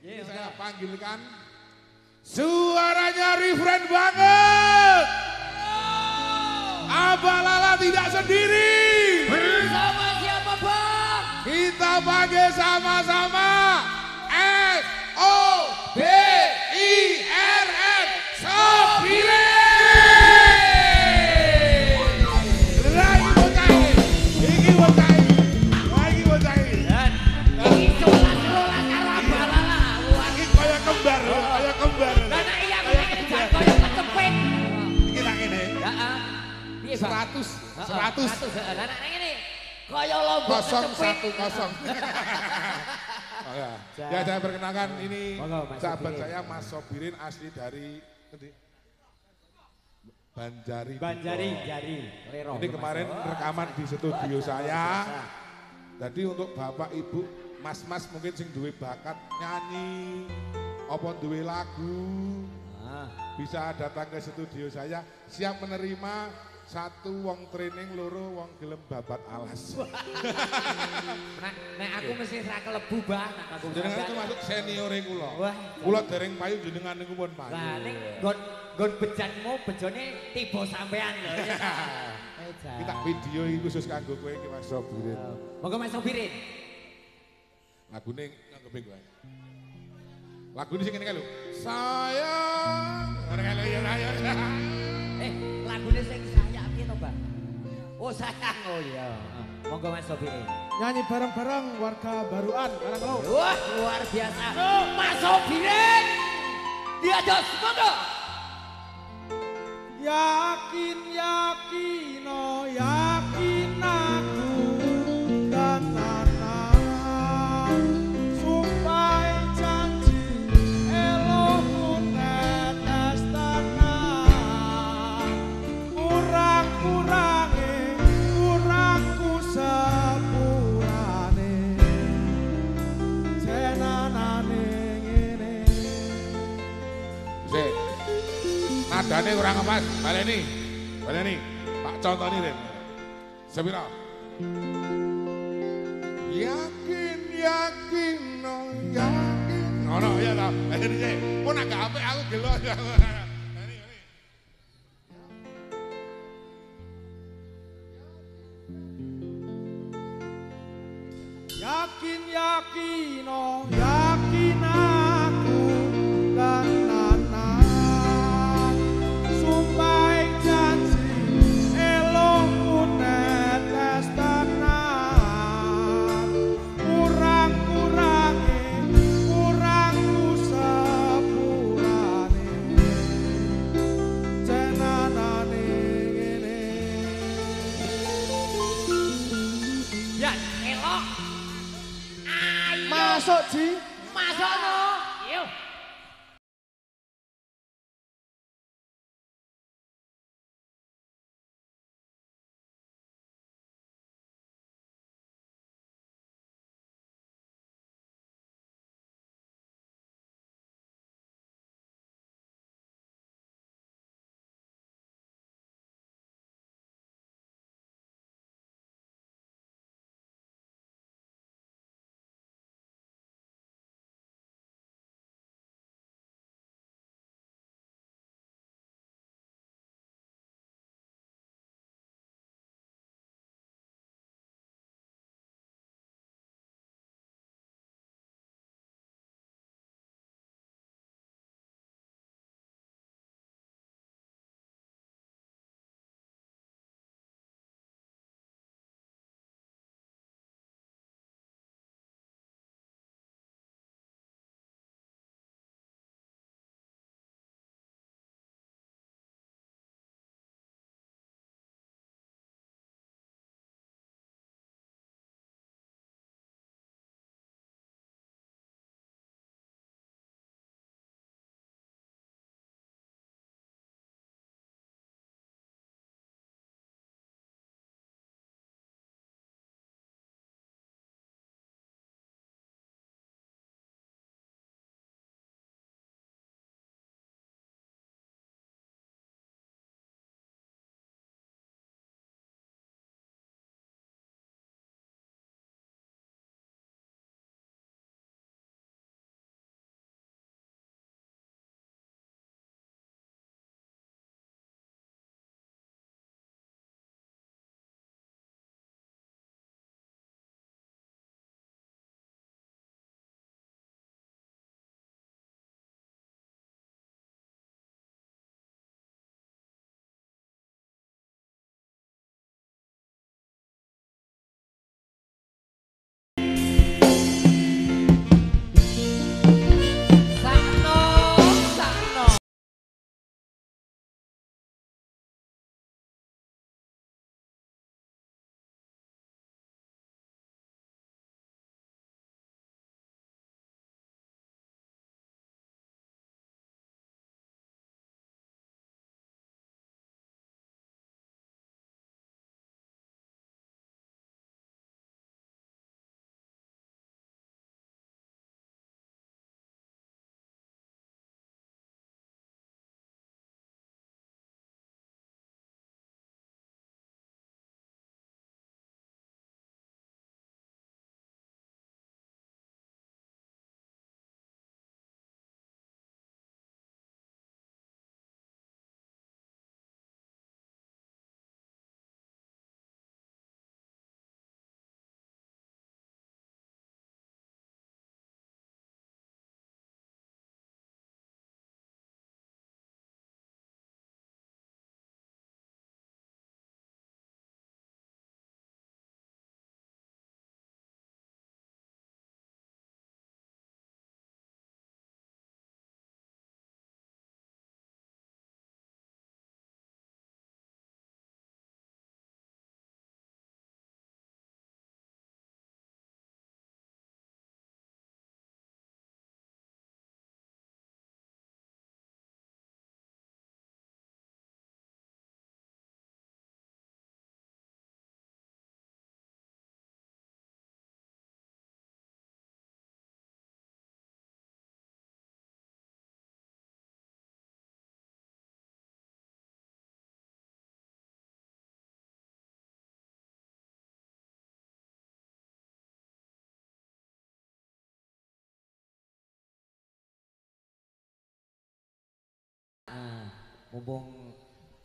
Ini saya panggilkan suaranya referen banget. Abah Lala tidak sendiri. Bersama siapa bang? Kita panggil sama-sama SOBIRN Sobirin. Lagi bocah ini bocah ini. Lagi bocah ini. Ini sholat karo Abah Lala. Ini kayak kembar, kayak kembar. Lah nek iya ngene jan koyo kecepet. Kita ini. Heeh. Piye, Bang? 100. Lah nek ngene koyo lombok kecepet. 010. Oh ya. Ya saya perkenalkan ini Monggo, Mas sahabat Sobirin. saya Mas Sobirin asli dari Banjari. Jari. Lero. Ini kemarin rekaman di studio saya. Jadi untuk bapak ibu, mas-mas mungkin sing duwe bakat nyanyi, apa duwe lagu, bisa datang ke studio saya. Siap menerima 1 wong training, 2 wong gelem babat alas. Nek aku mesti ra kelebu, Bang. Nek aku Jenengan itu masuk seniore kula. Wah. Kula dereng payu jenengan niku pun payu. Lah ning nggon bejanmu bejone tiba sampean lho. Kita video ini khusus kanggo kowe iki Mas Sobirin. Monggo Mas Sobirin. Lagune nganggo kowe. Lagune sing ngene kae lho. Sayang. Ngene kae lho ya ayo. Lagune sing saya piye to, Bang? Oh, sayang. Oh iya. Monggo Mas Sobirin. Nyanyi bareng-bareng warga Baruan Karanglo. Wah, luar biasa. Mas Sobirin. Dia dos monggo. Yakin aku dan sumpah janji elokku tetes tenan kurangku sepurane jenanane ngene. Sik. Nadane kurang pas. Baleni. Pak contoni Ren. Sepira? Yakin ono ya ta. Baleni sik. Mun agak apik aku gelo. Yakin aku dan sumpah janji elokku netes tenan kurangku sepurane jenanane ngene. Ya, elok. Ayo. Masuk Ji. Masuk no.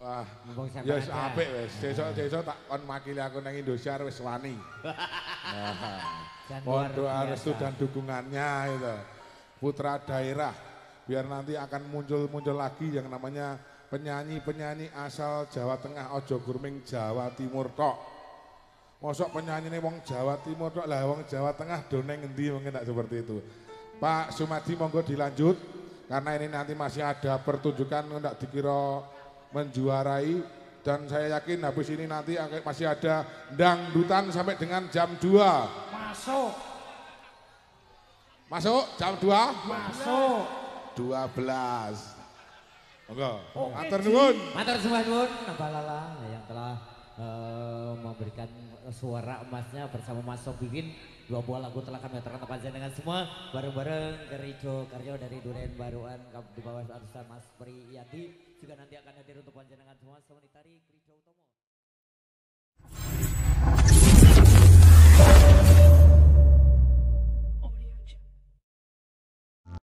Wah, mumpung sampean. ya wis apik wis. Sesuk tak kon makili aku nang Indosiar wis wani. Mohon doa restu dan dukungannya itu. Putra daerah biar nanti akan muncul lagi yang namanya penyanyi-penyanyi asal Jawa Tengah, ojo gurming Jawa Timur tok. Mosok penyanyi ini wong Jawa Timur tok lah, wong Jawa Tengah doneng ngendi mungkin tak seperti itu. Pak Sumadi monggo dilanjut karena ini nanti masih ada pertunjukan ndak dikira menjuarai dan saya yakin habis ini nanti masih ada dangdutan sampai dengan jam 2. Masuk. Masuk jam 2? Masuk. 12. Monggo. Oke, Matur nuwun. Matur semua nuwun Balala yang telah memberikan suara emasnya bersama Mas Sobikin. 2 buah lagu telah kami aturkan panjenengan semua bareng-bareng Kerijo Karyo dari Duren Baruan di bawah arusan Mas Priyadi juga nanti akan hadir untuk panjenengan semua. Semenitari Kerijo Utomo.